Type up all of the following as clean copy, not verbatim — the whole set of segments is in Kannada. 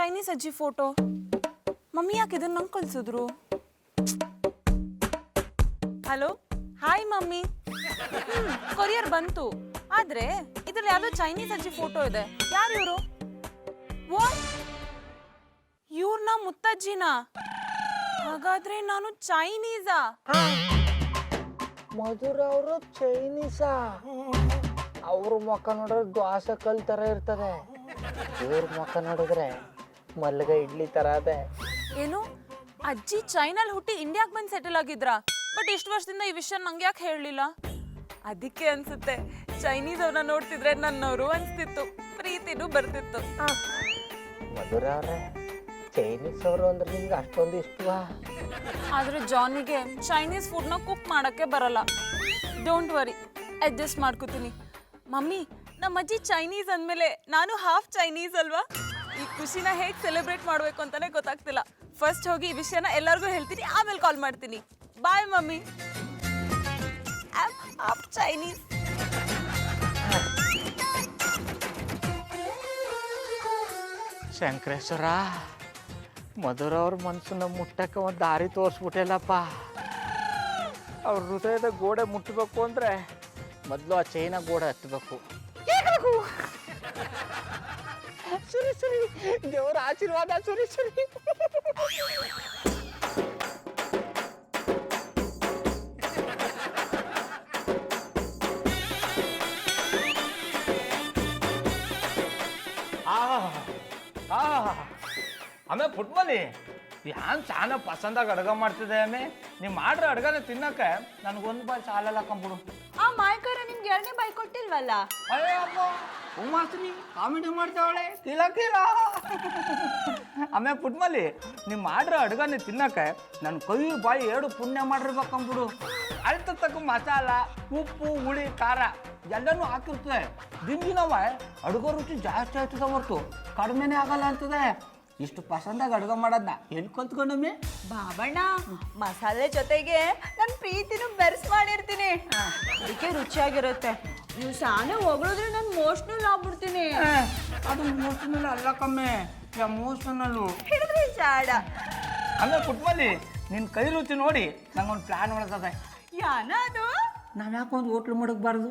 ಚೈನೀಸ್ ಅಜ್ಜಿ ಫೋಟೋ. ಮಮ್ಮಿ ಯಾಕೆ ಇದನ್ನ ನಂಗೆ ಕಳ್ಸಿದ್ರು? Hello, hi mummy. ಕೊರಿಯರ್ ಬಂತು, ಆದ್ರೆ ಇದ್ರಲ್ಲಿ ಯಾವ್ದೋ ಚೈನೀಸ್ ಅಜ್ಜಿ ಫೋಟೋ ಇದೆ. ಯಾರು ಇವರು? ಇವ್ರನ್ನ ಮುತ್ತಜ್ಜಿನ? ಹಾಗಾದ್ರೆ ನಾನು ಚೈನೀಸಾ? ಮಧುರ ಅವರು ಚೈನೀಸಾ? ಅವ್ರ ಮುಖ ನೋಡಿದ್ರೆ ದ್ವಾಸ ಕಲ್ ತರ ಇರ್ತದೆ, ಇವ್ರ ಮುಖ ನೋಡಿದ್ರೆ ಮಲ್ಗ ಇಡ್ಲಿ ತರ ಅದೇ. ಏನು, ಅಜ್ಜಿ ಚೈನಲ್ಲಿ ಹುಟ್ಟಿ ಇಂಡಿಯಾಕ್ ಬಂದು ಸೆಟಲ್ ಆಗಿದ್ರಾ? ಬಟ್ ಇಷ್ಟು ವರ್ಷದಿಂದ ಈ ವಿಷಯ ನಂಗೆ ಯಾಕೆ ಹೇಳಲಿಲ್ಲ? ಅದಕ್ಕೆ ಅನ್ಸುತ್ತೆ ಚೈನೀಸ್ ಅವ್ರನ್ನ ನೋಡ್ತಿದ್ರೆ ನನ್ನವರು ಅನ್ಸ್ತಿತ್ತು, ಪ್ರೀತಿನೂ ಬರ್ತಿತ್ತು. ಮಧುರ ಅವ್ರೆ, ಚೈನೀಸ್ ಅವರು ಅಂದ್ರೆ ನಿಮ್ಗೆ ಅಷ್ಟೊಂದು ಇಷ್ಟವಾ? ಆದ್ರೆ ಜಾನಿಗೆ ಚೈನೀಸ್ ಫುಡ್ನ ಕುಕ್ ಮಾಡಕ್ಕೆ ಬರಲ್ಲ. ಡೋಂಟ್ ವರಿ, ಅಡ್ಜಸ್ಟ್ ಮಾಡ್ಕೋತೀನಿ. ಮಮ್ಮಿ, ನಮ್ಮ ಅಜ್ಜಿ ಚೈನೀಸ್ ಅಂದಮೇಲೆ ನಾನು ಹಾಫ್ ಚೈನೀಸ್ ಅಲ್ವಾ? ಈ ಖುಷಿನ ಹೇಗೆ ಸೆಲೆಬ್ರೇಟ್ ಮಾಡಬೇಕು ಅಂತಾನೆ ಗೊತ್ತಾಗ್ತಿಲ್ಲ. ಫಸ್ಟ್ ಹೋಗಿ ಈ ವಿಷಯನ ಎಲ್ಲರಿಗೂ ಹೇಳ್ತೀನಿ, ಆಮೇಲೆ ಕಾಲ್ ಮಾಡ್ತೀನಿ. Bye mummy. Half Chinese. Shankareshwara, Madhura ಅವ್ರ ಮನ್ಸನ್ನ ಮುಟ್ಟಕ್ಕೆ ಒಂದು ದಾರಿ ತೋರಿಸ್ಬಿಟ್ಟಿಲ್ಲಪ್ಪ. ಅವ್ರ ಹೃದಯದ ಗೋಡೆ ಮುಟ್ಟಬೇಕು ಅಂದ್ರೆ ಮೊದಲು ಆ ಚೈನಾ ಗೋಡೆ ಹತ್ತಬೇಕು. ಸುರಿ ಸುರಿ, ದೇವರ ಆಶೀರ್ವಾದ ಸುರಿ ಸುರಿ. ಆಮೇಲೆ ಫುಟ್ಬಾಲಿ ಯಾನ್ ಚಾನ ಪಸಂದಾಗ ಅಡ್ಗೆ ಮಾಡ್ತಿದ್ದೆ. ನೀವು ಮಾಡ್ರೆ ಅಡ್ಗನ ತಿನ್ನಕ್ಕೆ ನನಗೊಂದು ಬಾಯ್ ಸಾಲಲ್ಲ ಕಂಬಿಡು. ಆ ಮಾಯಕಾರ ನಿಮ್ಗೆ 2ನೇ ಬಾಯ್ ಕೊಟ್ಟಿಲ್ವಲ್ಲ? ಅಯ್ಯೋ ಅಪ್ಪ, ಉಮಾಸ್ನಿ ಕಾಮಿಡಿ ಮಾಡ್ತಾವಳೆ, ಕಿಲ ಕಿಲ. ಆಮೇಲೆ ಫುಟ್ಬಾಲಿ ನೀವು ಮಾಡ್ರೆ ಅಡ್ಗನೆ ತಿನ್ನಕ್ಕೆ ನನ್ನ ಕೈ ಬಾಯಿ 2 ಪುಣ್ಯ ಮಾಡಿರ್ಬೇಕಂಬಿಡು. ಅಳ್ತ ತಕ್ಕ ಮಸಾಲ, ಉಪ್ಪು, ಹುಳಿ, ಖಾರ ಎಲ್ಲನೂ ಹಾಕಿರ್ತದೆ. ದಿನದಿನವ ಅಡುಗೆ ರುಚಿ ಜಾಸ್ತಿ ಆಯ್ತದ ಹೊರ್ತು ಕಡಿಮೆನೇ ಆಗಲ್ಲ ಅಂತದೆ. ಇಷ್ಟು ಪಸಂದಾಗ ಅಡುಗೆ ಮಾಡೋದನ್ನ ಎಲ್ಲಿ ಕಲ್ತ್ಕೊಂಡಮ್ಮೆ? ಬಾಬಣ್ಣ, ಮಸಾಲೆ ಜೊತೆಗೆ ನನ್ನ ಪ್ರೀತಿನೂ ಬೆರೆಸ್ ಮಾಡಿರ್ತೀನಿ, ಅದಕ್ಕೆ ರುಚಿಯಾಗಿರುತ್ತೆ. ನೀವು ಸಾನೆ ಹೊಗಳಿದ್ರೆ ನಾನು ಮೋಷನಲ್ ಆಗ್ಬಿಡ್ತೀನಿ. ಅದು ಮೋಷನಲ್ ಅಲ್ಲ ಕಮ್ಮೆ, ಎಮೋಷನಲ್ಲು. ಹಿಡಿದ್ರೆ ಜಾಡ. ಆಮೇಲೆ ಫುಟ್ಬಾಲಿ ನಿನ್ನ ಕೈ ರುಚಿ ನೋಡಿ ನಂಗೊಂದು ಪ್ಲಾನ್ ಹೊಳತದೆ. ಯಾನ ಅದು? ನಾವು ಯಾಕೊಂದು ಹೋಟ್ಲು ಮಾಡಕ್ಬಾರ್ದು?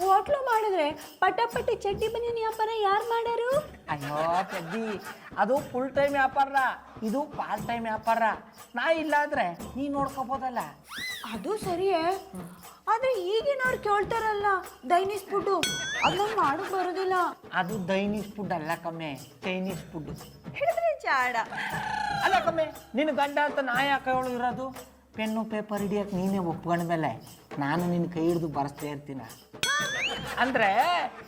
ಹೋಟ್ಲು ಮಾಡಿದ್ರೆ ಪಟಾಪಟಿ ಚಟ್ನಿ ಬನ್ನಿ ವ್ಯಾಪಾರ ಯಾರು ಮಾಡ್ಯಾರು? ಅಯ್ಯೋ ಪೆದ್ದಿ, ಅದು ಫುಲ್ ಟೈಮ್ ವ್ಯಾಪಾರ, ಇದು ಪಾರ್ಟ್ ಟೈಮ್ ವ್ಯಾಪಾರ. ನಾ ಇಲ್ಲ ಅಂದ್ರೆ ನೀ ನೋಡ್ಕೋಬೋದಲ್ಲ. ಅದು ಸರಿಯೇ, ಆದ್ರೆ ಈಗಿನವ್ರು ಕೇಳ್ತಾರಲ್ಲ ದೈನೀಸ್ ಫುಡ್ಡು, ಅದನ್ನ ಮಾಡಕ್ ಬರೋದಿಲ್ಲ. ಅದು ದೈನೀಸ್ ಫುಡ್ ಅಲ್ಲ ಕಮ್ಮೆ, ಚೈನೀಸ್ ಫುಡ್. ಹಿಡಿದ್ರೆ ಜಾಡ. ಅಲ್ಲ ಕಮ್ಮೆ, ನಿನ್ನ ಗಂಡ ಅಂತ ನಾ ಯಾಕೆ ಹೇಳು ಇರೋದು? ಪೆನ್ನು ಪೇಪರ್ ಹಿಡಿಯಕ್ಕೆ ನೀನೇ ಒಪ್ಕೊಂಡ ಮೇಲೆ ನಾನು ನಿನ್ನ ಕೈ ಹಿಡಿದು ಬರೆಸ್ತಾ ಇರ್ತೀನ. ಅಂದರೆ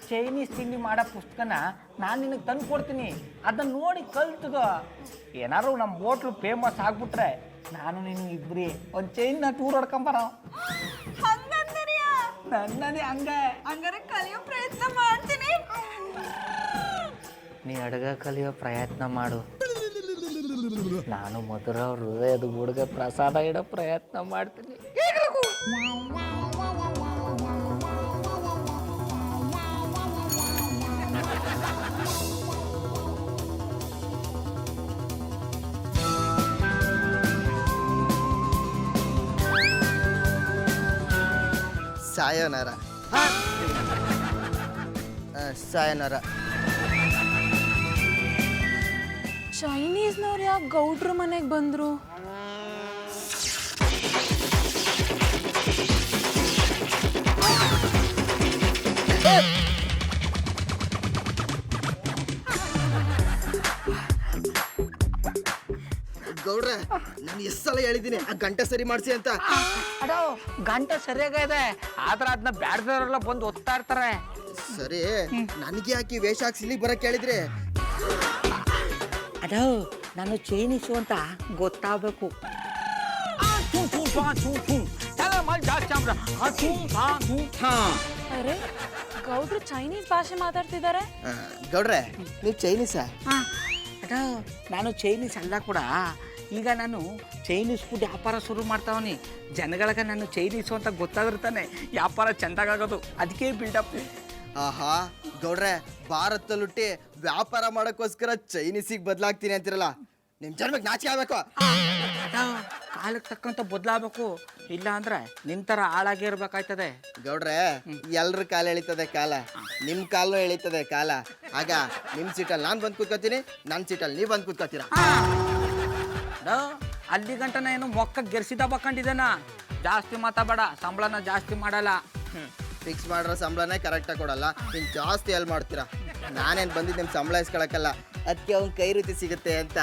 ಚೈನೀಸ್ ತಿಂಡಿ ಮಾಡೋ ಪುಸ್ತಕನ ನಾನು ನಿನಗೆ ತಂದು ಕೊಡ್ತೀನಿ, ಅದನ್ನು ನೋಡಿ ಕಲ್ತದ. ಏನಾದ್ರು ನಮ್ಮ ಹೋಟ್ಲು ಫೇಮಸ್ ಆಗ್ಬಿಟ್ರೆ ನಾನು ನೀನು ಇಬ್ಬರಿ ಒಂದು ಚೈನ್ನ ಟೂರ್ ಹೊಡ್ಕೊಂಬರ. ನನ್ನದೇ ಹಂಗಾರೆ ಕಲಿಯೋ ಪ್ರಯತ್ನ ಮಾಡ್ತೀನಿ. ನೀ ಅಡುಗೆ ಕಲಿಯೋ ಪ್ರಯತ್ನ ಮಾಡು, ನಾನು ಮಧುರ ಅವ್ರ ಹೃದಯದ ಗುಡ್ಗೆ ಪ್ರಸಾದ ಇಡೋ ಪ್ರಯತ್ನ ಮಾಡ್ತೀನಿ. ಸಾಯೋನಾರ ಸಾಯೋನಾರ. ಚೈನೀಸ್ನವ್ರು ಯಾಕೆ ಗೌಡ್ರ ಮನೆಗೆ ಬಂದ್ರು? ಗೌಡ್ರೆ, ನಾನು ಎಷ್ಟು ಸಲ ಹೇಳಿದ್ದೀನಿ ಆ ಗಂಟೆ ಸರಿ ಮಾಡಿಸಿ ಅಂತ. ಅಡೋ, ಗಂಟೆ ಸರಿಯಾಗಿದೆ, ಆದ್ರೆ ಅದನ್ನ ಬ್ಯಾಡ್ದವರೆಲ್ಲ ಬಂದು ಒತ್ತಾ ಇರ್ತಾರೆ. ಸರಿ, ನನಗೆ ಹಾಕಿ ವೇಷ ಹಾಕ್ಸಿ ಇಲ್ಲಿಗೆ ಬರಕ್ಕೆ ಹೇಳಿದ್ರೆ? ಅಡೋ, ನಾನು ಚೈನೀಸು ಅಂತ ಗೊತ್ತಾಗಬೇಕು. ಅರೆ, ಗೌಡ್ರು ಚೈನೀಸ್ ಭಾಷೆ ಮಾತಾಡ್ತಿದ್ದಾರೆ. ಗೌಡ್ರೆ, ನೀವು ಚೈನೀಸಾ? ಅಡೋ, ನಾನು ಚೈನೀಸ್ ಅಲ್ಲ ಕೂಡ. ಈಗ ನಾನು ಚೈನೀಸ್ ಫುಡ್ ವ್ಯಾಪಾರ ಶುರು ಮಾಡ್ತಾವನಿ. ಜನಗಳಿಗೆ ನಾನು ಚೈನೀಸು ಅಂತ ಗೊತ್ತಾಗಿರ್ತಾನೆ ವ್ಯಾಪಾರ ಚೆಂದಾಗೋದು. ಅದಕ್ಕೆ ಬಿಲ್ಡಪ್. ಆಹಾ ಗೌಡ್ರೆ ಭಾರತದಲ್ಲುಟ್ಟಿ ವ್ಯಾಪಾರ ಮಾಡೋಕ್ಕೋಸ್ಕರ ಚೈನೀಸಿಗೆ ಬದಲಾಗ್ತೀನಿ ಅಂತಿರಲ್ಲ ನಿಮ್ ಜನ್ಮಕ್ಕೆ ನಾಚಿಕೆ ಆಗ್ಬೇಕು. ಕಾಲಕ್ಕೆ ತಕ್ಕಂತ ಬದಲಾಗಬೇಕು, ಇಲ್ಲ ಅಂದ್ರೆ ನಿನ್ ಥರ ಹಾಳಾಗಿ ಇರ್ಬೇಕಾಯ್ತದೆ. ಗೌಡ್ರೆ ಎಲ್ರ ಕಾಲ ಎಳಿತದೆ ಕಾಲ, ನಿಮ್ ಕಾಲು ಎಳಿತದೆ ಕಾಲ. ಆಗ ನಿಮ್ ಸೀಟಲ್ಲಿ ನಾನು ಬಂದು ಕೂತ್ಕೋತೀನಿ, ನನ್ನ ಸೀಟಲ್ಲಿ ನೀವು ಬಂದು ಕೂತ್ಕೋತೀರಾ. ಅಲ್ಲಿ ಗಂಟನ ಏನು ಮೊಕ್ಕ ಗೆರ್ಸಿದ ಬಕ್ಕೊಂಡಿದ್ದೇನ. ಜಾಸ್ತಿ ಮಾತಾಡಬೇಡ, ಸಂಬಳನ ಜಾಸ್ತಿ ಮಾಡಲ್ಲ. ಫಿಕ್ಸ್ ಮಾಡಿರೋ ಸಂಬಳನೇ ಕರೆಕ್ಟಾಗಿ ಕೊಡಲ್ಲ, ಇನ್ನು ಜಾಸ್ತಿ ಎಲ್ಲಿ ಮಾಡ್ತೀರಾ? ನಾನೇನು ಬಂದಿದ್ದು ನಿಮ್ಮ ಸಂಬಳ ಇಸ್ಕೊಳಕ್ಕಲ್ಲ, ಅದಕ್ಕೆ ಅವ್ನ ಕೈ ರುಚಿ ಸಿಗುತ್ತೆ ಅಂತ.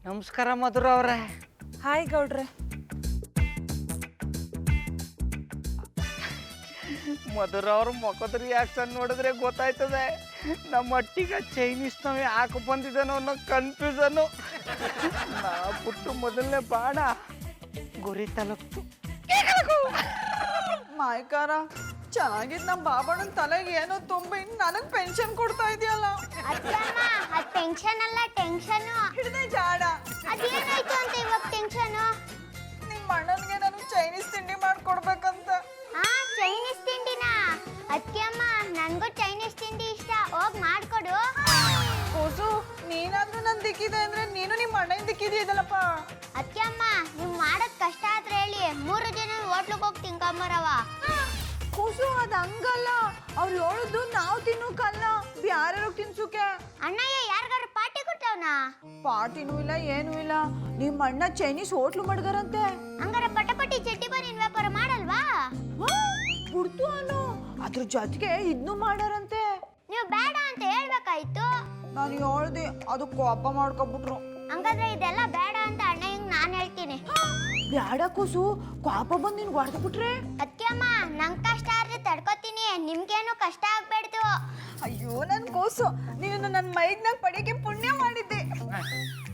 ನಮಸ್ಕಾರ ಮಧುರ ಅವ್ರೆ. ಹಾಯ್ ಗೌಡ್ರೆ. ಮಧುರ ಅವ್ರ ಮುಖದ ರಿಯಾಕ್ಷನ್ ನೋಡಿದ್ರೆ ಗೊತ್ತಾಯ್ತದೆ ನಮ್ಮ ಒಟ್ಟಿಗೆ ಚೈನೀಸ್ನವೇ ಯಾಕೆ ಬಂದಿದ್ದಾನೋ ಅನ್ನೋ ಕನ್ಫ್ಯೂಸನ್ನು. ನಾ ಬಿಟ್ಟು ಮೊದಲನೇ ಬಾಣ ಗುರಿ ತಲುಪ್ತು. ಮಾಯ್ಕಾರ ಚೆನ್ನಾಗಿದ್ ನಮ್ಮ ಬಾಬಣ್ಣನ ತಲೆಗೆ ಏನೋ ತುಂಬಿ ನನಗ್ ಪೆನ್ಷನ್ ಕೊಡ್ತಾ ಇದೆಯಲ್ಲ. ಅತ್ತಮ್ಮ ಅದ್ ಟೆನ್ಷನ್ ಅಲ್ಲ ಟೆನ್ಷನ್. ಹಿಡ್ದೆ ಜಾಡ. ಅದೇನಾಯ್ತು ಅಂತ ಇವಾಗ ಟೆನ್ಷನ್? ನಿಮ್ಮ ಅಣ್ಣನಿಗೆ ನಾನು ಚೈನೀಸ್ ತಿಂಡಿ ಮಾಡ್ಕೊಡ್ಬೇಕಂತ. ಹಾ ಚೈನೀಸ್ ತಿಂಡಿನಾ? ಅತ್ತಿಯಮ್ಮ ನನ್ಗೂ ಚೈನೀಸ್ ತಿಂಡಿ ಇಷ್ಟ, ಹೋಗ್ ಮಾಡ್ಕೊಡು. ಕೂಸು ನೀನಾದ್ರೂ ನನ್ ದಿಕ್ಕಿದೆ ಅಂದ್ರೆ ನೀನು ನಿಮ್ಮ ಅಣ್ಣನ ದಿಕ್ಕಿದೆಯಲ್ಲಪ್ಪ. ಅತ್ತಿಯಮ್ಮ ನೀವ್ ಮಾಡೋದ್ ಕಷ್ಟ ಆದ್ರೆ ಹೇಳಿ, 3 ಜನ ಹೋಟ್ಲಿಗೆ ಹೋಗಿ ತಿನ್ಕೊಂಬರವ. ಕೂಸು ಅದ್ ಹಂಗಲ್ಲ, ಅವ್ರು ಹೇಳುದು ನಾವು ತಿನ್ನೋಕಲ್ಲ, ಬ್ಯಾರ್ಯಾರು ತಿನ್ಸುಕೆ. ಅಣ್ಣಯ್ಯ ಯಾರಿಗಾರು ಪಾರ್ಟಿ ಕೊಟ್ಟವನ? ಪಾರ್ಟಿನೂ ಇಲ್ಲ ಏನೂ ಇಲ್ಲ, ನಿಮ್ಮ ಅಣ್ಣ ಚೈನೀಸ್ ಹೋಟ್ಲು ಮಾಡ್ಗಾರಂತೆ. ಹಂಗಾರ ಪಟಪಟಿ ಚಟ್ಟಿ ಬನ್ನಿನ ವ್ಯಾಪಾರ ಮಾಡಲ್ವಾ? ಬಿಡ್ತು ಅನ್ನು ಅದ್ರ ಜೊತೆಗೆ ಇದನ್ನು ಮಾಡಾರಂತೆ. ನೀವು ಬೇಡ ಅಂತ ಹೇಳ್ಬೇಕಾಯ್ತು. ನಾನು ಹೇಳ್ದೆ, ಅದು ಕೋಪ ಮಾಡ್ಕೊಬಿಟ್ರು. ಹಂಗಾದ್ರೆ ಇದೆಲ್ಲ ಬೇಡ ಅಂತ ಅಣ್ಣಯ್ಯಂಗ್ ನಾನ್ ಹೇಳ್ತೀನಿ. ಬ್ಯಾಡ ಕೂಸು, ಕೋಪ ಬಂದು ನಿನ್ಗೆ ಹೊಡೆದು ಬಿಟ್ರೆ. ಅತ್ತಿಯಮ್ಮ ನಂಗ್ ಕಷ್ಟ ಆದ್ರೆ ತಡ್ಕೊತೀನಿ, ನಿಮ್ಗೇನು ಕಷ್ಟ ಆಗ್ಬೇಡ್ದು. ಅಯ್ಯೋ ನನ್ ಕೂಸು, ನೀನು ನನ್ನ ಮೈದ್ನಾಗ ಪಡೆಯಕ್ಕೆ ಪುಣ್ಯ ಮಾಡಿದ್ದೆ.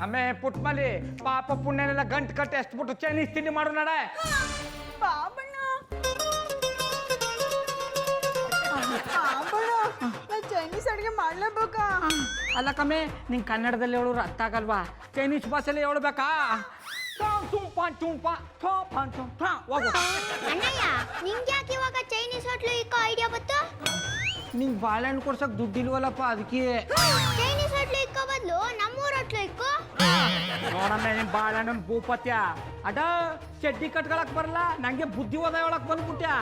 ಆಮೇ ಪುಟ್ಮಲಿ ಪಾಪ ಪುಣ್ಯನೆಲ್ಲ ಗಂಟು ಕಟ್ಟಿ ಎಷ್ಟು ಬಿಟ್ಟು ಚೈನೀಸ್ ತಿಂಡಿ ಮಾಡು ನಡೆ. ಬಾಬಣ್ಣ ಬಾಬಣ್ಣ, ನಾ ಚೈನೀಸ್ ಅಡಿಗೆ ಮಾಡ್ಲೇಬೇಕಾ? ಅಲ್ಲ ಕಮ್ಮಿ, ನಿಂಗೆ ಕನ್ನಡದಲ್ಲಿ ಹೇಳೋರು ಅರ್ಥ ಆಗಲ್ವಾ? ಚೈನೀಸ್ ಭಾಷೆಯಲ್ಲಿ ಹೇಳ್ಬೇಕಾ? ಅಣ್ಣಯ್ಯ ನಿಂಗೆ ಯಾಕೆ ಇವಾಗ ಚೈನೀಸ್ ಹೋಟ್ಲು ಇಕ್ಕೋ ಐಡಿಯಾ ಬತ್ತು? ನಿಂಗೆ ಬಾಳೆಹಣ್ಣು ಕೊಡ್ಸಕ್ ದುಡ್ಡಿಲ್ವಲ್ಲಪ್ಪ, ಅದಕ್ಕೆ. ಚೈನೀಸ್ ಹೋಟ್ಲು ಇಕ್ಕೋ ಬದಲು ನಮ್ಮೂರ್ ಹೋಟ್ಲು ಇಕ್ಕೋ. ನೋಡಮ್ಮ ನಿಮ್ ಬಾಳೆಹಣ್ಣು ಭೂಪತ್ಯ ಅಡ ಚಡ್ಡಿ ಕಟ್ಕೊಳಕ್ ಬರಲ್ಲ, ನಂಗೆ ಬುದ್ಧಿ ಹೋದ ಹೇಳಕ್ ಬಂದ್ಬಿಟ್ಯಾ.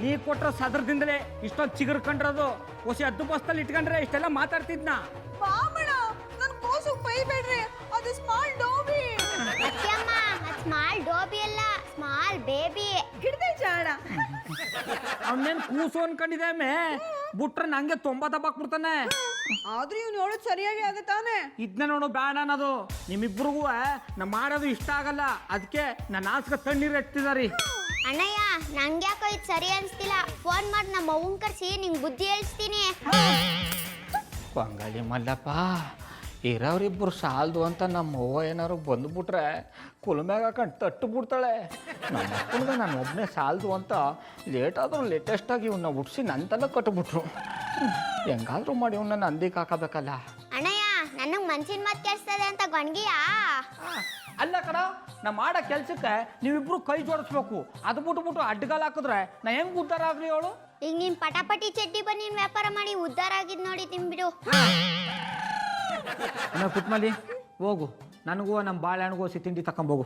ನೀ ಕೊಟ್ರ ಸದ್ರದಿಂದಲೇ ಇಷ್ಟೊಂದು ಚಿಗುರು ಕಂಡ್ರದು. ಹೊಸ ಅದ್ದು ಬಸ್ತಲ್ಲಿ ಇಟ್ಕೊಂಡ್ರೆ ಇಷ್ಟೆಲ್ಲ ಮಾತಾಡ್ತಿದ್ನ. ಬಾಬಣ್ಣ ನನ್ ಕೂಸು ಬೈಬೇಡ್ರಿ, ಅದು ಸ್ಮಾಲ್ ಡೋಬಿ. ಅತ್ತಿಯಮ್ಮ ಅದ್ ಸ್ಮಾಲ್ ಡೋಬಿ ಅಲ್ಲ, ಸ್ಮಾಲ್ ಬೇಬಿ. ಹಿಡ್ದೆ ಜಾಡ. ಅವನೇನ್ ಕೂಸು ಅನ್ಕೊಂಡಿದೆ ಮೇ, ಬಿಟ್ರೆ ನಂಗೆ 90 ದಬ್ಬಾಕ್ಬಿಡ್ತಾನೆ. ಆದ್ರೂ ಇವ್ನು ಹೇಳೋದು ಸರಿಯಾಗಿ ಆಗತ್ತಾನೆ. ಇದನ್ನ ನೋಡು ಬೇಡ ಅನ್ನೋದು. ನಿಮ್ಮಿಬ್ರಿಗೂ ನಾ ಮಾಡೋದು ಇಷ್ಟ ಆಗಲ್ಲ, ಅದಕ್ಕೆ ನನ್ನ ಆಸ್ಕ ತಣ್ಣೀರು ಎತ್ತಿದಾರಿ. ಅಣ್ಣಯ್ಯ ನಂಗೆ ಯಾಕೋ ಇದು ಸರಿ ಅನ್ಸ್ತಿಲ್ಲ, ಫೋನ್ ಮಾಡಿ ನಮ್ಮ ಅವ್ವನ್ ಕರ್ಸಿ ನಿಂಗೆ ಬುದ್ಧಿ ಹೇಳ್ಸ್ತೀನಿ. ಬಂಗಾಳಿ ಮಲ್ಲಪ್ಪ, ಇರೋರಿಬ್ಬರು ಸಾಲದು ಅಂತ ನಮ್ಮ ಅವ್ವ ಏನಾರು ಬಂದುಬಿಟ್ರೆ ಕುಲಮ್ಯಾಗ ಹಾಕೊಂಡು ತಟ್ಟು ಬಿಡ್ತಾಳೆ. ನಮ್ಮ ಅಪ್ಪನಿಗೆ ನಾನು ಒಬ್ಬನೇ ಸಾಲದು ಅಂತ ಲೇಟಾದರೂ ಲೇಟೆಸ್ಟಾಗಿ ಇವನ್ನ ಹುಡ್ಸಿ ನನ್ನ ತಲೆ ಕಟ್ಟಿಬಿಟ್ರು. ಹೆಂಗಾದ್ರೂ ಮಾಡಿ ಇವನ್ನ ನಂದಿಗೆ ಹಾಕಬೇಕಲ್ಲ. ಅಣ್ಣಯ್ಯ ನನಗೆ ಮನ್ಸಿನ ಮಾತು ಕೇಳಿಸ್ತದೆ ಅಂತ ಗೊಣ್ಗಿಯಾ? ಅಲ್ಲ ಕಡ, ನಾ ಮಾಡೋ ಕೆಲ್ಸಕ್ಕೆ ನೀವಿಬ್ರು ಕೈ ಜೋಡಿಸ್ಬೇಕು. ಅದು ಬಿಟ್ಬಿಟ್ಟು ಅಡ್ಡಗಾಲ ಹಾಕಿದ್ರೆ ನಾ ಹೆಂಗೆ ಉದ್ಧಾರ ಆಗ್ಲಿ ಹೇಳು? ಈಗ ನೀನ್ ಪಟಾಪಟಿ ಚಡ್ಡಿ ಬನ್ನಿನ ವ್ಯಾಪಾರ ಮಾಡಿ ಉದ್ಧಾರ ಆಗಿದ್ ನೋಡಿದ್ದೀನಿ ಬಿಡು. ಅಣ್ಣ ಕುಟ್ಮಲಿ ಹೋಗು, ನನಗೂ ನಮ್ಮ ಬಾಳೆಹಣ್ಣಿಗೂ ತಿಂಡಿ ತಕೊಂಬೋಗು.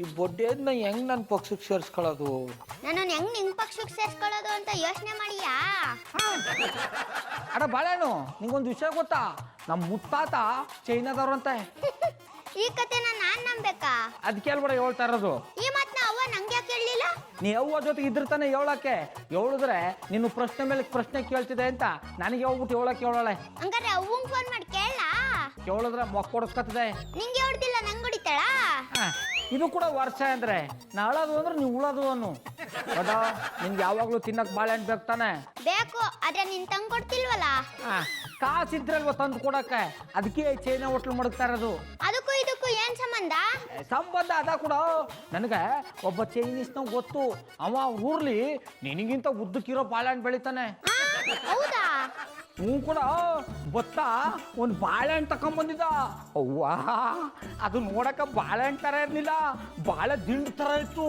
ಈ ಬೊಡ್ಡೆದ್ನ ಹೆಂಗ್ ನನ್ನ ಪಕ್ಷಕ್ಕೆ ಸೇರಿಸ್ಕೊಳ್ಳೋದು? ನಾನು ಹೆಂಗ್ ನಿಂಗ್ ಪಕ್ಷಕ್ಕೆ ಸೇರ್ಸ್ಕೊಳ್ಳೋದು ಅಂತ ಯೋಚನೆ ಮಾಡಿಯಾ? ಅಡ ಬಾಳೆಹಣ್ಣು, ನಿಂಗೊಂದು ವಿಷಯ ಗೊತ್ತಾ? ನಮ್ಮ ಮುತ್ತಾತ ಚೈನಾದವ್ರು ಅಂತ. ಈ ಕತೆನ ನಾನ್ ನಂಬೇಕಾ? ಅದಕ್ಕೆ ಹೇಳ್ಬೇಡ ಹೇಳ್ತಾ ಇರೋದು. ಈ ಮಾತ್ನ ಅವ್ವ ನಂಗೆ ಯಾಕೆ ಹೇಳಲಿಲ್ಲ? ನೀ ಅವ್ವ ಜೊತೆಗೆ ಇದ್ರ ತಾನೆ ಹೇಳಕ್ಕೆ. ಹೇಳಿದ್ರೆ ನಿನ್ನ ಪ್ರಶ್ನೆ ಮೇಲೆ ಪ್ರಶ್ನೆ ಕೇಳ್ತಿದೆ ಅಂತ ನನಗೆ ಹೋಗ್ಬಿಟ್ಟು ಹೇಳಕ್ಕೆ ಹೇಳೋಳೆ. ಹಂಗಾರೆ ಅವ್ವಂಗ್ ಫೋನ್ ಮಾಡಿ ಕೇಳಲ್ಲ? ಕೇಳಿದ್ರೆ ಮೊಕ್ಕ ಕೊಡಿಸ್ಕತ್ತದೆ. ನಿಂಗೆ ಹೊಡ್ದಿಲ್ಲ ನಂಗೆ ಹೊಡಿತಾಳ? ಇದು ಕೂಡ ವರ್ಷ ಅಂದ್ರೆ ನಾಳದು ಅಂದ್ರೆ ನೀವು ಉಳೋದು ಅನ್ನು. ಅದ ನಿನ್ಗೆ ಯಾವಾಗ್ಲೂ ತಿನ್ನಕ್ ಬಾಳೆಹಣ್ಣು ಬೇಕು ತಾನೆ? ಬೇಕು, ಆದ್ರೆ ನೀನ್ ತಂಗ್ ಕೊಡ್ತಿಲ್ವಲ್ಲ? ಕಾಸಿದ್ರಲ್ವ ತಂದು ಕೊಡಕ್ಕೆ, ಅದಕ್ಕೆ ಚೈನಾ ಹೋಟ್ಲು ಮಡಗ್ತಾ ಇರೋದು. ಅದಕ್ಕೂ ಇದಕ್ಕೂ ಏನ್ ಸಂಬಂಧ? ಸಂಬಂಧ ಅದ ಕೂಡ. ನನಗೆ ಒಬ್ಬ ಚೈನೀಸ್ನ ಗೊತ್ತು, ಅವ ಊರ್ಲಿ ನಿನಗಿಂತ ಉದ್ದಕ್ಕಿರೋ ಬಾಳೆಹಣ್ಣು ಬೆಳಿತಾನೆ. ಹೌದಾ? ಹ್ಞೂ ಕೂಡ ಬತ್ತ ಒಂದು ಬಾಳೆಹಣ್ಣು ತಗೊಂಬಂದಿದ್ದ. ಅವ್ವಾ ಅದು ನೋಡಕ್ಕೆ ಬಾಳೆಹಣ್ಣು ಥರ ಇರಲಿಲ್ಲ, ಬಾಳೆ ದಿಂಡು ಥರ ಇತ್ತು.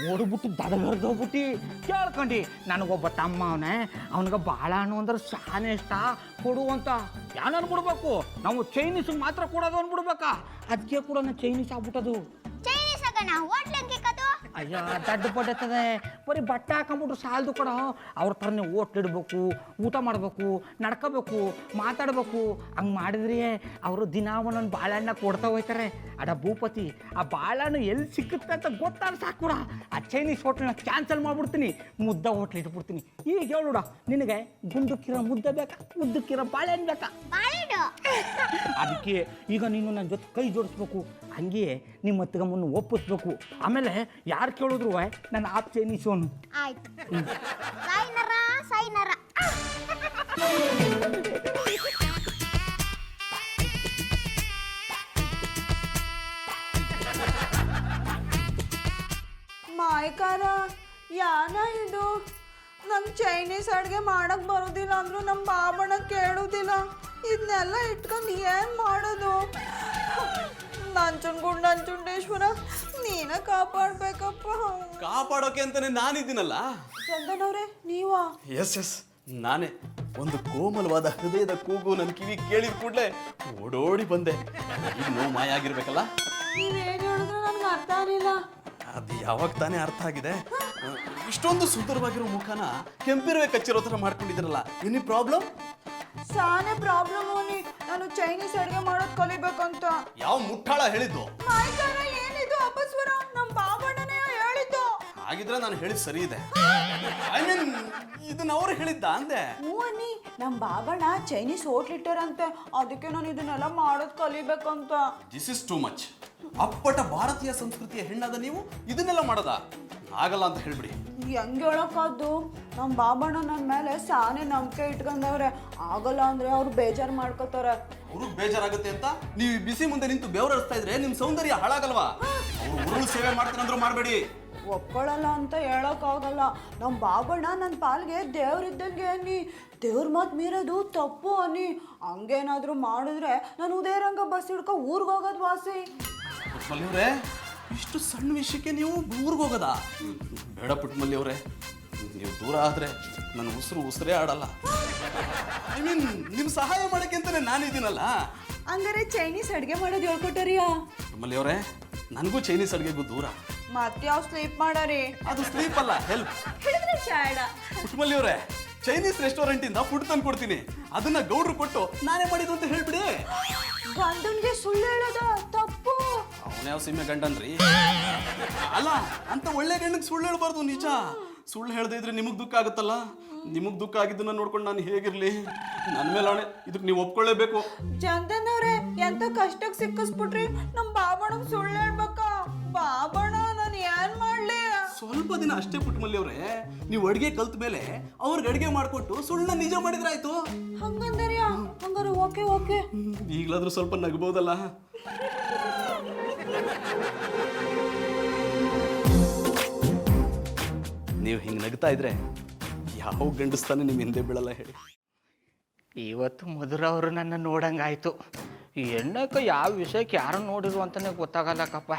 ನೋಡ್ಬಿಟ್ಟು ದಡಗರ್ದೋಗ್ಬಿಟ್ಟು ಕೇಳ್ಕೊಂಡು ನನಗೊಬ್ಬ ತಮ್ಮ ಅವನೇ, ಅವನಿಗೆ ಬಾಳೆಹಣ್ಣು ಅಂದ್ರೆ ಶಾನೆ ಇಷ್ಟ, ಕೊಡು ಅಂತ. ಯಾನು ಅನ್ಬಿಡ್ಬೇಕು, ನಾವು ಚೈನೀಸ್ ಮಾತ್ರ ಕೊಡೋದು ಅಂದ್ಬಿಡ್ಬೇಕಾ? ಅದಕ್ಕೆ ಕೂಡ ನಾನು ಚೈನೀಸ್ ಆಗ್ಬಿಟ್ಟದು. ಚೈನೀಸ್ ಆಗಣ ಹೋಟ್ಲಂಗೆ ಕದು ಅಯ್ಯೋ ದಡ್ಡ ಪಡ್ಡತ್ತದೆ, ಬರೀ ಬಟ್ಟೆ ಹಾಕೊಂಬಿಟ್ರು ಸಾಲದು ಕಡ. ಅವ್ರ ಥರನೇ ಓಟ್ಲಿಡ್ಬೇಕು, ಊಟ ಮಾಡಬೇಕು, ನಡ್ಕೋಬೇಕು, ಮಾತಾಡಬೇಕು. ಹಂಗೆ ಮಾಡಿದ್ರಿ ಅವರು ದಿನ ಒಂದೊಂದು ಬಾಳೆಹಣ್ಣ ಕೊಡ್ತಾ ಹೋಯ್ತಾರೆ. ಅಡ ಭೂಪತಿ, ಆ ಬಾಳೆಹಣ್ಣು ಎಲ್ಲಿ ಸಿಕ್ಕುತ್ತೆ ಅಂತ ಗೊತ್ತಾಗ ಸಾಕೂಡ ಆ ಚೈನೀಸ್ ಹೋಟ್ಲನ್ನ ಕ್ಯಾನ್ಸಲ್ ಮಾಡಿಬಿಡ್ತೀನಿ, ಮುದ್ದ ಹೋಟ್ಲ್ ಇಟ್ಬಿಡ್ತೀನಿ. ಈಗ ಹೇಳುಡ, ನಿನಗೆ ಗುಂಡುಕ್ಕಿರೋ ಮುದ್ದೆ ಬೇಕಾ, ಉದ್ದಕ್ಕಿರೋ ಬಾಳೆಹಣ್ಣು ಬೇಕಾ? ಬಾಳೆಡು ಅದಕ್ಕೆ ಈಗ ನೀನು ನನ್ನ ಜೊತೆ ಕೈ ಜೋಡಿಸ್ಬೇಕು, ಹಂಗೆ ನಿಮ್ಮ ಹತ್ತಿಗೆ ಮುನ್ನ ಒಪ್ಪಿಸ್ಬೇಕು. ಆಮೇಲೆ ಯಾರು ಕೇಳಿದ್ರು ನನ್ನ ಆಪ್ ಚೈನೀಸೋನು. ಆಯ್ತು. ಸಾಯಿನರ ಸಾಯಿನರ. ಮಾಯ್ಕಾರ ಯಾನ ಇದು? ನಂಗೆ ಚೈನೀಸ್ ಅಡುಗೆ ಮಾಡಕ್ ಬರೋದಿಲ್ಲ ಅಂದ್ರು ನಮ್ಮ ಬಾಬಣ್ಣ ಕೇಳೋದಿಲ್ಲ. ಇದನ್ನೆಲ್ಲ ಇಟ್ಕೊಂಡು ಏನು ಮಾಡೋದು? ನಂಜುಂಡೇಶ್ವರ ನೀನ ಕಾಪಾಡ್ಬೇಕಪ್ಪ. ಕಾಪಾಡೋಕೆ ಅಂತಾನೆ ನಾನಿದ್ದೀನಲ್ಲ. ಚಂದನ್ ಅವ್ರೆ ನೀವಾ? ಎಸ್ ನಾನೇ. ಒಂದು ಕೋಮಲವಾದ ಹೃದಯದ ಕೂಗು ನನ್ನ ಕಿವಿ ಕೇಳಿದ ಕೂಡಲೇ ಓಡೋಡಿ ಬಂದೆ. ಈಗ ನೋವು ಮಾಯ ಆಗಿರ್ಬೇಕಲ್ಲ. ನೀವೇನು ಹೇಳಿದ್ರು ನನಗೆ ಅರ್ಥ ಆಗಲಿಲ್ಲ. ಅದು ಯಾವಾಗ ತಾನೇ ಅರ್ಥ ಆಗಿದೆ. ಇಷ್ಟೊಂದು ಸುಂದರವಾಗಿರೋ ಮುಖನ ಕೆಂಪಿರುವೆ ಕಚ್ಚಿರೋ ಥರ ಮಾಡ್ಕೊಂಡಿದ್ದೀರಲ್ಲ, ಎನಿ ಪ್ರಾಬ್ಲಮ್? ಸಾನೆ ಪ್ರಾಬ್ಲಮ್ ಅವನಿ. ನಾನು ಚೈನೀಸ್ ಅಡುಗೆ ಮಾಡೋದು ಕಲಿಬೇಕಂತ. ಯಾವ ಮುಟ್ಟಾಳ ಹೇಳಿದ್ದು? ಮಾಯ್ಕಾರ ಏನಿದು ಅಪಸ್ವರ? ನಮ್ಮ ಬಾಬಣ್ಣನೇ ಹೇಳಿದ್ದು. ಹಾಗಿದ್ರೆ ನಾನು ಹೇಳಿದ್ ಸರಿ ಇದೆ. ಐ ಮೀನ್ ಇದನ್ನ ಅವ್ರು ಹೇಳಿದ್ದ ಅಂದೆ. ಹ್ಞೂ ಅನ್ನಿ, ನಮ್ಮ ಬಾಬಣ್ಣ ಚೈನೀಸ್ ಹೋಟ್ಲ್ ಇಟ್ಟಾರಂತೆ, ಅದಕ್ಕೆ ನಾನು ಇದನ್ನೆಲ್ಲ ಮಾಡೋದು ಕಲಿಬೇಕಂತ. This is too much. ಅಪ್ಪಟ ಭಾರತೀಯ ಸಂಸ್ಕೃತಿಯ ಹೆಣ್ಣಾದ ನೀವು ಇದನ್ನೆಲ್ಲ ಮಾಡೋದ? ಆಗಲ್ಲ ಅಂತ ಹೇಳ್ಬಿಡಿ. ಹೆಂಗೆ ಹೇಳೋಕ್ಕಾದ್ದು? ನಮ್ಮ ಬಾಬಣ್ಣ ನನ್ನ ಮೇಲೆ ಸಾನೆ ನಂಬಿಕೆ ಇಟ್ಕೊಂಡವ್ರೆ. ಆಗಲ್ಲ ಅಂದರೆ ಅವ್ರು ಬೇಜಾರು ಮಾಡ್ಕೋತಾರೆ. ಅವ್ರಿಗೆ ಬೇಜಾರಾಗುತ್ತೆ ಅಂತ ನೀವು ಬಿಸಿ ಮುಂದೆ ನಿಂತು ಬೆವರಿಸ್ತಾ ಇದ್ರೆ ನಿಮ್ಮ ಸೌಂದರ್ಯ ಹಾಳಾಗಲ್ವಾ? ಅವ್ರು ಉರುಳು ಸೇವೆ ಮಾಡ್ತಾನಂದ್ರೂ ಮಾಡಬೇಡಿ. ಒಪ್ಕೊಳ್ಳಲ್ಲ ಅಂತ ಹೇಳೋಕ್ಕಾಗಲ್ಲ. ನಮ್ಮ ಬಾಬಣ್ಣ ನನ್ನ ಪಾಲ್ಗೆ ದೇವ್ರಿದ್ದಂಗೆ ಅನ್ನಿ. ದೇವ್ರ ಮಾತು ಮೀರೋದು ತಪ್ಪು ಅನ್ನಿ. ಹಂಗೇನಾದರೂ ಮಾಡಿದ್ರೆ ನಾನು ಉದಯರಂಗ ಬಸ್ ಹಿಡ್ಕೊ ಊರಿಗೆ ಹೋಗೋದು ವಾಸಿ. ಪುಟ್ಮಲ್ಲಿ ಅವರೇ, ಇಷ್ಟು ಸಣ್ಣ ವಿಷಯಕ್ಕೆ ನೀವು ಊರಿಗೆ ಹೋಗೋದಾ? ಬೇಡ ಪುಟ್ಮಲ್ಲಿ ಅವರೇ, ನೀವು ದೂರ ಆದರೆ ನನ್ನ ಉಸಿರೇ ಆಡಲ್ಲ. ಐ ಮೀನ್ ನಿಮ್ಮ ಸಹಾಯ ಮಾಡೋಕ್ಕೆ ಅಂತಾನೆ ನಾನಿದ್ದೀನಲ್ಲ. ಹಂಗಾರೆ ಚೈನೀಸ್ ಅಡುಗೆ ಮಾಡೋದು ಹೇಳ್ಕೊಟ್ಟಾರಿಯಾ? ಪುಟ್ಮಲ್ಲಿ ಅವರೇ, ನನಗೂ ಚೈನೀಸ್ ಅಡುಗೆಗೂ ದೂರ. ಮತ್ಯಾವ ಸ್ಲೀಪ್ ಮಾಡಾರಿ? ಅದು ಸ್ಲೀಪ್ ಅಲ್ಲ, ಹೆಲ್ಪ್. ಹೇಳಿದ್ರೆ ಚಾಡ. ಪುಟ್ಮಲ್ಲಿ ಅವರೇ, ಚೈನೀಸ್ ರೆಸ್ಟೋರೆಂಟಿಂದ ಫುಡ್ ತಂದು ಕೊಡ್ತೀನಿ, ಅದನ್ನ ಗೌಡ್ರು ಕೊಟ್ಟು ನಾನೇ ಮಾಡಿದ್ದು ಅಂತ ಹೇಳ್ಬಿಡಿ. ಗಂಡನ್ಗೆ ಸುಳ್ಳು ಹೇಳೋದ ತಪ್ಪು. ಅವನ್ಯಾವ ಸೀಮೆ ಗಂಡನ್ರಿ? ಅಲ್ಲ, ಅಂತ ಒಳ್ಳೆ ಗಂಡಕ್ಕೆ ಸುಳ್ಳು ಹೇಳ್ಬಾರ್ದು. ನಿಜ. ಸುಳ್ಳು ಹೇಳ್ದೆ ಇದ್ರೆ ನಿಮಗೆ ದುಃಖ ಆಗುತ್ತಲ್ಲ. ನಿಮಗೆ ದುಃಖ ಆಗಿದ್ದನ್ನ ನೋಡ್ಕೊಂಡು ನಾನು ಹೇಗಿರ್ಲಿ? ನನ್ನ ಮೇಲೆ ಆಣೆ, ಇದಕ್ಕೆ ನೀವು ಒಪ್ಕೊಳ್ಳೇಬೇಕು. ಚಂದನ್ ಅವ್ರೆ, ಎಂತ ಕಷ್ಟಕ್ಕೆ ಸಿಕ್ಕಿಸ್ಬಿಟ್ರಿ. ನಮ್ಮ ಬಾಬಣ್ಣಗೆ ಸುಳ್ಳು ಹೇಳ್ಬೇಕಾ? ಬಾಬಣ್ಣ ನಾನು ಏನ್ ಮಾಡ್ಲಿ? ಸ್ವಲ್ಪ ದಿನ ಅಷ್ಟೇ ಪುಟ್ಮಲ್ಲಿ ಅವರೇ, ನೀವು ಅಡುಗೆ ಕಲ್ತ ಮೇಲೆ ಅವ್ರಿಗೆ ಅಡುಗೆ ಮಾಡಿಕೊಟ್ಟು ಸುಳ್ಳನ್ನ ನಿಜ ಮಾಡಿದ್ರಾಯ್ತು. ಹಂಗಂದರ್ಯಾ? ಹಂಗಾರೆ ಓಕೆ ಓಕೆ. ಈಗಲಾದ್ರೂ ಸ್ವಲ್ಪ ನಗ್ಬೋದಲ್ಲ. ನೀವು ಹಿಂಗೆ ನಗ್ತಾ ಇದ್ರೆ ಯಾವ ಗಂಡಸ್ತಾನೆ ನಿಮ್ಮ ಹಿಂದೆ ಬೀಳಲ್ಲ ಹೇಳಿ. ಇವತ್ತು ಮಧುರ ಅವರು ನನ್ನ ನೋಡಂಗಾಯ್ತು. ಈ ಎಣ್ಣಕ್ಕೆ ಯಾವ ವಿಷಯಕ್ಕೆ ಯಾರು ನೋಡಿರು ಅಂತಲೇ ಗೊತ್ತಾಗಲ್ಲಕ್ಕಪ್ಪ.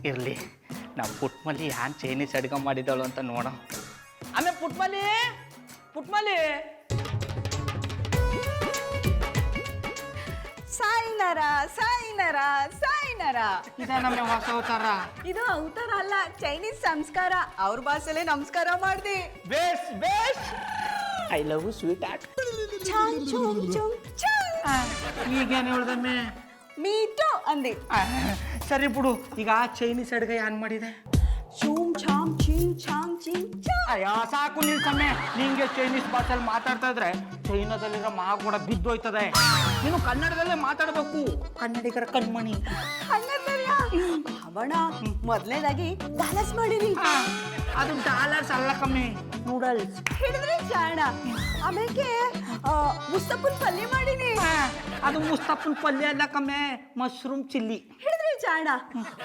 ಇರಲಿ, ನಾವು ಪುಟ್ಮಲ್ಲಿ ಯಾನ್ ಚೈನೀಸ್ ಅಡುಗೆ ಮಾಡಿದಳು ಅಂತ ನೋಡ. ಆಮೇಲೆ ಪುಟ್ಮಲ್ಲಿ ಸಾಯಿನರ ಸಾಯಿನರ ಸಾಯಿನರ. ಇದ ನಮ್ಮ ಹೊಸ ಅವತಾರ. ಇದು ಅವತಾರ ಅಲ್ಲ, ಚೈನೀಸ್ ಸಂಸ್ಕಾರ. ಅವ್ರ ಭಾಷೆಲೆ ನಮಸ್ಕಾರ ಮಾಡ್ದಿ. ಬೇಸ್ ಐ ಲವ್ ಸ್ವೀಟ್ ಆರ್ಟ್. ಈಗೇನು ಹೇಳ್ದಮ್ಮೆ? ಮೀಟು ಅಂದಿ. ಸರಿ ಬಿಡು, ಈಗ ಆ ಚೈನೀಸ್ ಅಡುಗೆ ಏನ್ ಮಾಡಿದೆ? ಚೂಮ್ ಛಾಮ್ ಚಿಂಗ್ ಛಾಂಗ್ ಚಿಂಗ್ ಚಾ. ಅಯ್ಯೋ ಸಾಕು ನಿಲ್ಸಮ್ಮೆ, ನಿಂಗೆ ಚೈನೀಸ್ ಭಾಷೆಯಲ್ಲಿ ಮಾತಾಡ್ತಾ ಇದ್ರೆ ಚೈನಾದಲ್ಲಿರೋ ಮಾ ಕೂಡ ಬಿದ್ದೋಯ್ತದೆ. ನೀನು ಕನ್ನಡದಲ್ಲೇ ಮಾತಾಡಬೇಕು, ಕನ್ನಡಿಗರ ಕಣ್ಮಣಿ. ಅವಣ ಮೊದಲನೇದಾಗಿ ಡಾಲರ್ಸ್ ಮಾಡಿರಿ. ಅದು ಡಾಲರ್ಸ್ ಅಲ್ಲ ಕಮ್ಮಿ, ನೂಡಲ್ಸ್. ಹಿಡಿದ್ರೆ ಚಾಣ. ಆಮೇಲೆ ಮುಸ್ತಫನ್ ಪಲ್ಯ ಮಾಡೀನಿ. ಅದು ಮುಸ್ತಫನ್ ಪಲ್ಯ ಅಲ್ಲ ಕಮ್ಮೆ, ಮಶ್ರೂಮ್ ಚಿಲ್ಲಿ. ಹಿಡಿದ್ರೆ ಚಾಣ.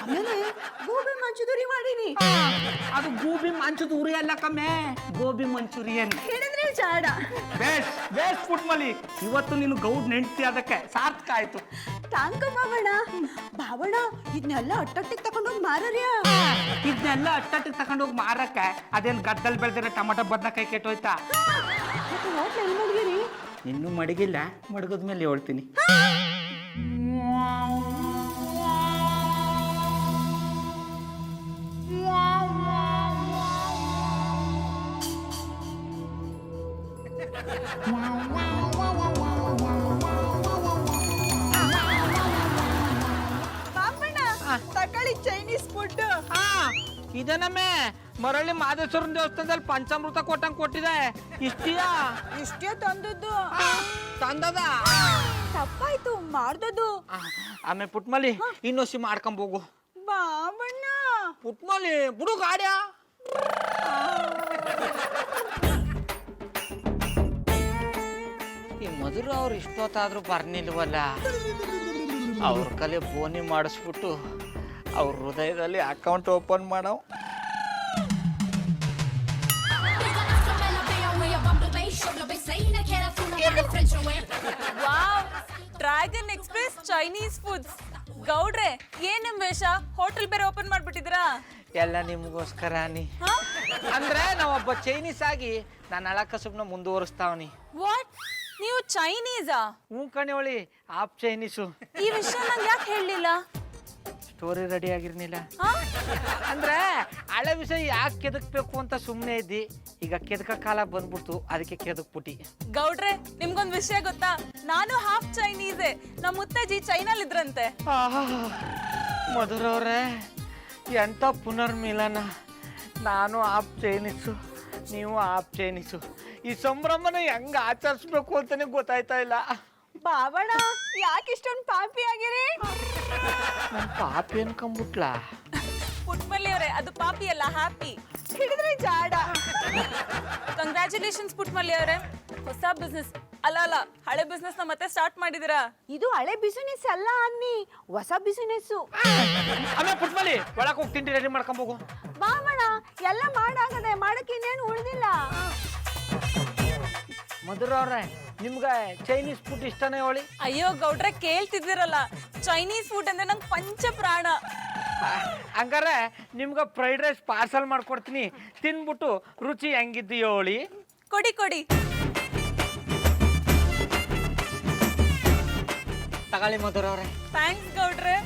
ಆಮೇಲೆ ಗೋಬಿ ಮಂಚೂರಿ ಮಾಡೀನಿ. ಅದು ಗೋಬಿ ಮಂಚೂರಿ ಅಲ್ಲ ಕಮ್ಮೆ, ಗೋಬಿ ಮಂಚೂರಿಯನ್. ಹಿಡಿದ್ರೆ ಚಾಣ. ಬೇಸ್ ಬೇಸ್ ಪುಟ್ಮಲಿ, ಇವತ್ತು ನೀನು ಗೌಡ್ ನೆಂಟ್ತಿ ಅದಕ್ಕೆ ಸಾರ್ಥಕ ಆಯ್ತು. ಥ್ಯಾಂಕ ಬಾಬಣ್ಣ. ಬಾಬಣ್ಣ ಇದನ್ನೆಲ್ಲ ಅಟ್ಟಟ್ಟಿಗೆ ತಗೊಂಡೋಗಿ ಮಾರ್ಯಾರ್ಯಾ? ಇದನ್ನೆಲ್ಲ ಅಟ್ಟಟ್ಟಿಗೆ ತಗೊಂಡೋಗಿ ಮಾರಕ್ಕೆ ಅದೇನು ಗದ್ದಲ್ ಬೆಳೆದಿರೋ ಟೊಮಟೊ ಬದನೆಕಾಯಿ ಕೆಟ್ಟೋಯ್ತಾ? ಮತ್ತೆ ಹೋಟ್ಲ್ ಎಲ್ಲಿ ಮಡಗಿರಿ? ಇನ್ನೂ ಮಡಗಿಲ್ಲ, ಮಡಗದ ಮೇಲೆ ಹೇಳ್ತೀನಿ. ಬಾಬಣ್ಣ ತಕೊಳ್ಳಿ ಚೈನೀಸ್ ಫುಡ್. ಇದೇನಮ್ಮೆ ಮರಳಿ ಮಾದೇಶ್ವರನ ದೇವಸ್ಥಾನದಲ್ಲಿ ಪಂಚಾಮೃತ ಕೊಟ್ಟಂಗೆ ಕೊಟ್ಟಿದೆ. ಇಷ್ಟಿಯಾ? ಇಷ್ಟೇ ತಂದದ್ದು. ತಂದದ ತಪ್ಪಾಯ್ತು ಮಾಡ್ದದ್ದು. ಆಮೇಲೆ ಪುಟ್ಮಲಿ ಇನ್ನೊಸಿ ಮಾಡ್ಕೊಂಬೋಗು. ಬಾಬಣ್ಣ ಪುಟ್ಮಲಿ ಬಿಡು ಗಾಡ್ಯಾ. ಈ ಮಧುರ ಅವ್ರು ಇಷ್ಟೊತ್ತಾದ್ರೂ ಬರ್ನಿಲ್ವಲ್ಲ. ಅವ್ರ ಕಲೆ ಬೋನಿ ಮಾಡಿಸ್ಬಿಟ್ಟು ಅವ್ರ ಹೃದಯದಲ್ಲಿ ಅಕೌಂಟ್ ಓಪನ್ ಮಾಡೋ. Wow, dragon express Chinese foods. ಗೌಡ್ರೆ, ಏನ್ ನಿಮ್ ವೇಷ? ಹೋಟೆಲ್ ಬೇರೆ ಓಪನ್ ಮಾಡ್ಬಿಟ್ಟಿದ್ರಾ? ಎಲ್ಲ ನಿಮ್ಗೋಸ್ಕರ ನೀ ಅಂದ್ರೆ ನಾವೊಬ್ಬ ಚೈನೀಸ್ ಆಗಿ ನಾನು ಹಳ ಕಸುಬ್ನ ಮುಂದುವರಿಸ್ತಾವನಿ. ವಾಟ್, ನೀವು ಚೈನೀಸಾ? ಹ್ಞೂ ಕಣಿವಳಿ, ಆಪ್ ಚೈನೀಸು. ಈ ವಿಷಯ ನಂಗೆ ಯಾಕೆ ಹೇಳಲಿಲ್ಲ? ಸ್ಟೋರಿ ರೆಡಿ ಆಗಿರ್ನಿಲ್ಲ ಅಂದ್ರೆ ಹಳೆ ವಿಷಯ ಯಾಕೆ ಕೆದಕ್ಬೇಕು ಅಂತ ಸುಮ್ಮನೆ ಇದ್ದಿ. ಈಗ ಕೆದಕ ಕಾಲ ಬಂದ್ಬಿಡ್ತು, ಅದಕ್ಕೆ ಕೆದಕ್ಬಿಟ್ಟಿ. ಗೌಡ್ರೆ, ನಿಮ್ಗೊಂದ್ ವಿಷಯ ಗೊತ್ತಾ? ನಾನು ಹಾಫ್ ಚೈನೀಸೆ. ನಮ್ಮ ಮುತ್ತಜ್ಜಿ ಚೈನಲ್ ಇದ್ರಂತೆ. ಮಧುರವ್ರೆ, ಎಂಥ ಪುನರ್ಮಿಲನ. ನಾನು ಆಪ್ ಚೈನೀಸು, ನೀವು ಆಪ್ ಚೈನೀಸು. ಈ ಸಂಭ್ರಮನ ಹೆಂಗ್ ಆಚರಿಸ್ಬೇಕು ಅಂತಾನೆ ಗೊತ್ತಾಯ್ತಾ ಇಲ್ಲ. ಬಾಬಣ್ಣ ಯಾಕೆ ಇಷ್ಟೊಂದು ಪಾಪಿ ಆಗಿರಿ? ನನ್ ಪಾಪಿ ಅನ್ಕೊಂಬಿಟ್ಲಾ? ಪುಟ್ಮಲ್ಲಿ ಅವರೇ, ಅದು ಪಾಪಿ ಅಲ್ಲ, ಹ್ಯಾಪಿ. ಹಿಡಿದ್ರೆ ಜಾಡ. ಕಂಗ್ರ್ಯಾಚುಲೇಷನ್ಸ್ ಪುಟ್ಮಲ್ಲಿ ಅವರೇ, ಹೊಸ ಬಿಸ್ನೆಸ್ ಅಲ್ಲ ಹಳೆ ಬಿಸ್ನೆಸ್ ನ ಮತ್ತೆ ಸ್ಟಾರ್ಟ್ ಮಾಡಿದಿರಾ. ಇದು ಹಳೆ ಬಿಸಿನೆಸ್ ಅಲ್ಲ ಅನ್ನಿ, ಹೊಸ ಬಿಸಿನೆಸ್. ಆಮೇಲೆ ಪುಟ್ಮಲಿ ಒಳಗೆ ಹೋಗಿ ತಿಂಡಿ ರೆಡಿ ಮಾಡ್ಕೊಂಬೋಗು. ಬಾಬಣ್ಣ ಎಲ್ಲ ಮಾಡಾಗದೆ, ಮಾಡಕ್ಕೆ ಇನ್ನೇನು ಉಳಿದಿಲ್ಲ. ಮಧುರವ್ರೆ, ನಿಮ್ಗೆ ಚೈನೀಸ್ ಫುಡ್ ಇಷ್ಟನೇ ಹೇಳಿ? ಅಯ್ಯೋ ಗೌಡ್ರೆ, ಕೇಳ್ತಿದ್ದೀರಲ್ಲ, ಚೈನೀಸ್ ಫುಡ್ ಅಂದ್ರೆ ನಂಗೆ ಪಂಚ ಪ್ರಾಣ. ಹಂಗಾರೆ ನಿಮ್ಗೆ ಫ್ರೈಡ್ ರೈಸ್ ಪಾರ್ಸಲ್ ಮಾಡ್ಕೊಡ್ತೀನಿ, ತಿನ್ಬಿಟ್ಟು ರುಚಿ ಹೆಂಗಿದ್ದೀಯೋ ಹೇಳಿ. ಕೊಡಿ ಕೊಡಿ. ತಗೊಳ್ಳಿ ಮಧುರವ್ರೆ. ಥ್ಯಾಂಕ್ಸ್ ಗೌಡ್ರೆ.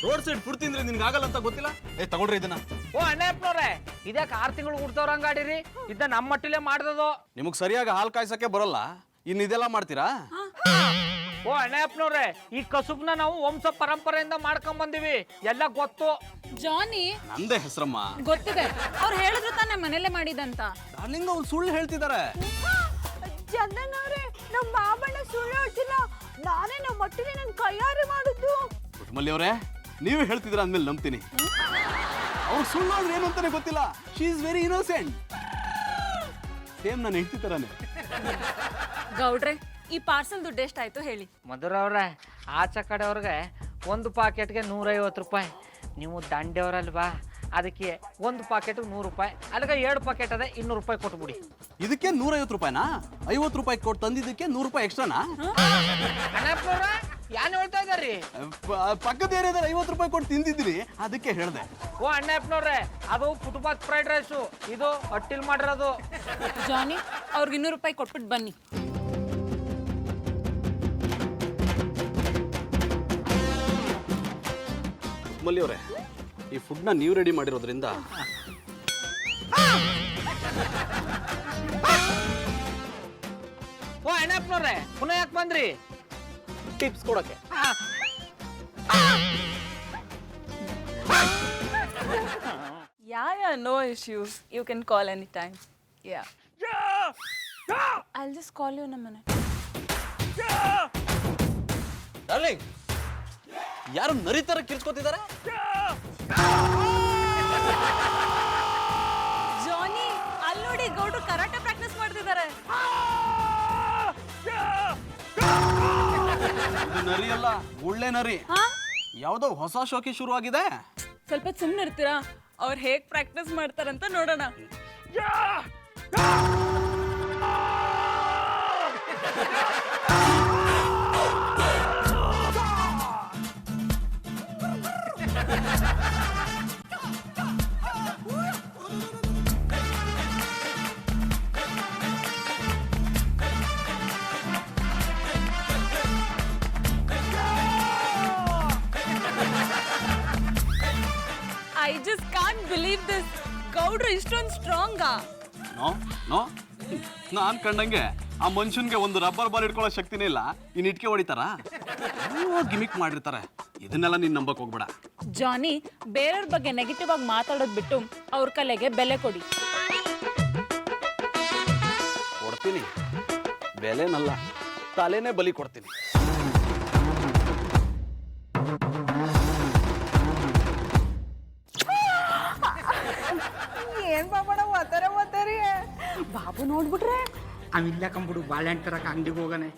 ರೋಡ್ ಸೈಡ್ ಫುಡ್ ತಿಂದ್ರೆ ನಿನ್ಗೆ ಆಗಲ್ಲ ಅಂತ ಗೊತ್ತಿಲ್ಲ? ತಗೊಳ್ರಿ ಇದನ್ನ. ಓ ಅಣ್ಣಪ್ಪನವ್ರೆ, ಇದಕ್ಕೆ 6 ತಿಂಗಳು ಹುಡ್ತವ್ರ ಹಂಗಾಡಿರಿ. ಇದ ನಮ್ಮ ಮಟ್ಟಿಲೆ ಮಾಡ್ದದು. ನಿಮಗ್ ಸರಿಯಾಗಿ ಹಾಲು ಕಾಯ್ಸಕ್ಕೆ ಬರಲ್ಲ, ಇನ್ನು ಇದೆಲ್ಲ ಮಾಡ್ತೀರಾ? ಓ ಅಣ್ಣಪ್ಪನವ್ರೆ, ಈ ಕಸುಬ್ನ ನಾವು ವಂಶ ಪರಂಪರೆಯಿಂದ ಮಾಡ್ಕೊಂಡ್ ಬಂದಿವಿ, ಎಲ್ಲ ಗೊತ್ತು. ಜಾನಿ, ನಂದೇ ಹೆಸರಮ್ಮ. ಗೊತ್ತಿದೆ, ಅವ್ರು ಹೇಳಿದ್ರು ತಾನೇ ಮನೇಲೆ ಮಾಡಿದಂತ. ಡಾರ್ಲಿಂಗ್ ಅವ್ರು ಸುಳ್ಳು ಹೇಳ್ತಿದ್ದಾರೆ. ಚಂದನ್ ಅವ್ರೆ, ನಮ್ಮ ಬಾಬಣ್ಣ ಸುಳ್ಳು ಹೇಳ್ತಿಲ್ಲ. ನಾನೇ ನಮ್ಮ ಮಟ್ಟಿಗೆ ನನ್ನ ಕೈಯಾರೆ ಮಾಡಿದ್ದು. ಪುಟ್ಮಲ್ಲಿ ಅವರೇ, ನೀವು ಹೇಳ್ತಿದ್ರ ಅಂದ್ಮೇಲೆ ನಂಬ್ತೀನಿ. ಅವ್ರು ಸುಳ್ಳು ಅಂದ್ರೆ ಏನು ಅಂತಾನೆ ಗೊತ್ತಿಲ್ಲ. She is very innocent. Same ನಾನು ಹೆಂಡ್ತಿ ತರಾನೆ. ಗೌಡ್ರೆ, ಈ ಪಾರ್ಸಲ್ ದುಡ್ಡು ಎಷ್ಟಾಯ್ತು ಹೇಳಿ? ಮಧುರವ್ರೆ, ಆಚೆ ಕಡೆಯವ್ರಿಗೆ ಒಂದು ಪಾಕೆಟ್ಗೆ 150 ರೂಪಾಯಿ. ನೀವು ದಂಡೆಯವರಲ್ವಾ, ಅದಕ್ಕೆ ಒಂದು ಪಾಕೆಟ್ 100 ರೂಪಾಯಿ. ಅಲ್ಲಿಗೆ 2 ಪಾಕೆಟ್ ಅದೇ 200 ರೂಪಾಯಿ ಕೊಟ್ಬಿಡಿ. ಇದಕ್ಕೆ 150 ರೂಪಾಯಿನಾ? 50 ರೂಪಾಯಿ ಕೊಟ್ಟು ತಂದಿದ್ದಕ್ಕೆ 100 ರೂಪಾಯಿ ಎಕ್ಸ್ಟ್ರಾನಾ? ಅಣ್ಣಪ್ಪನವ್ರೆ, ಯಾನ್ ಹೇಳ್ತಾ ಇದ್ದಾರಿ? ಪಕ್ಕದ ಏರಿಯಾದಲ್ಲಿ 50 ರೂಪಾಯಿ ಕೊಟ್ಟು ತಿಂದಿದ್ದೀನಿ, ಅದಕ್ಕೆ ಹೇಳ್ದೆ. ಓ ಅಣ್ಣಪ್ಪನವ್ರೆ, ಅದು ಫುಟ್ಬಾತ್ ಫ್ರೈಡ್ ರೈಸು, ಇದು ಹಟ್ಟಿಲ್ ಮಾಡಿರೋದು. ಜಾನಿ, ಅವ್ರಿಗೆ 200 ರೂಪಾಯಿ ಕೊಟ್ಬಿಟ್ಟು ಬನ್ನಿ. ಮಲ್ಲಿ ಅವರೇ, ಈ ಫುಡ್ನ ನೀವು ರೆಡಿ ಮಾಡಿರೋದ್ರಿಂದ ಓ ಅಣ್ಣಪ್ಪನವ್ರೆ, ಪುನಃ ಯಾಕೆ ಬಂದ್ರಿ? ಟಿಪ್ಸ್ ಕೊಡಕ್ಕೆ. Yeah, no issues. You can call anytime. Yeah. I'll just call you in a minute. Darling, ಯಾರು ನರಿ ತರ ಕಿರ್ಚ್ಕೋತಿದ್ದಾರೆ? ಜಾನಿ, ಅಲ್ಲಿ ನೋಡಿ, ಗೌಡ್ರು ಕರಾಟೆ ಪ್ರಾಕ್ಟೀಸ್ ಮಾಡ್ತಿದ್ದಾರೆ. ಇದು ನರಿ ಅಲ್ಲ, ಒಳ್ಳೆ ನರಿ. ಯಾವ್ದೋ ಹೊಸ ಶೋಕಿ ಶುರು ಆಗಿದೆ. ಸ್ವಲ್ಪ ಸುಮ್ಮನೆ ಇರ್ತೀರಾ? ಅವ್ರು ಹೇಗ್ ಪ್ರಾಕ್ಟೀಸ್ ಮಾಡ್ತಾರಂತ ನೋಡೋಣ. ಪೌಡ್ರ್ ಇಷ್ಟೊಂದು ಸ್ಟ್ರಾಂಗಾ? ನೋ ನೋ ನಾನು ಕಂಡಂಗೆ ಆ ಮನುಷ್ಯನ್ಗೆ ಒಂದು ರಬ್ಬರ್ ಬಾಲ್ ಇಟ್ಕೊಳ್ಳೋ ಶಕ್ತಿನೇ ಇಲ್ಲ, ಇನ್ನು ಇಟ್ಕೆ ಹೊಡಿತಾರ? ಗಿಮಿಕ್ ಮಾಡಿರ್ತಾರೆ. ಇದನ್ನೆಲ್ಲ ನೀನು ನಂಬಕ್ ಹೋಗ್ಬೇಡ. ಜಾನಿ, ಬೇರೆಯವ್ರ ಬಗ್ಗೆ ನೆಗೆಟಿವ್ ಆಗಿ ಮಾತಾಡೋದು ಬಿಟ್ಟು ಅವ್ರ ಕಲೆಗೆ ಬೆಲೆ ಕೊಡಿ. ಕೊಡ್ತೀನಿ, ಬೆಲೆನಲ್ಲ ತಲೆನೇ ಬಲಿ ಕೊಡ್ತೀನಿ. ಏನ್ ಬಾಬಣ ಓದ್ತಾರೆ ಬಾಬು ನೋಡ್ಬಿಟ್ರೆ ಅವಿಲ್ಲ ಕಂಬಿಡು ಬಾಳೆಹಣ್ಣು ತರಕ ಅಂಗಡಿಗೆ ಹೋಗನೆ.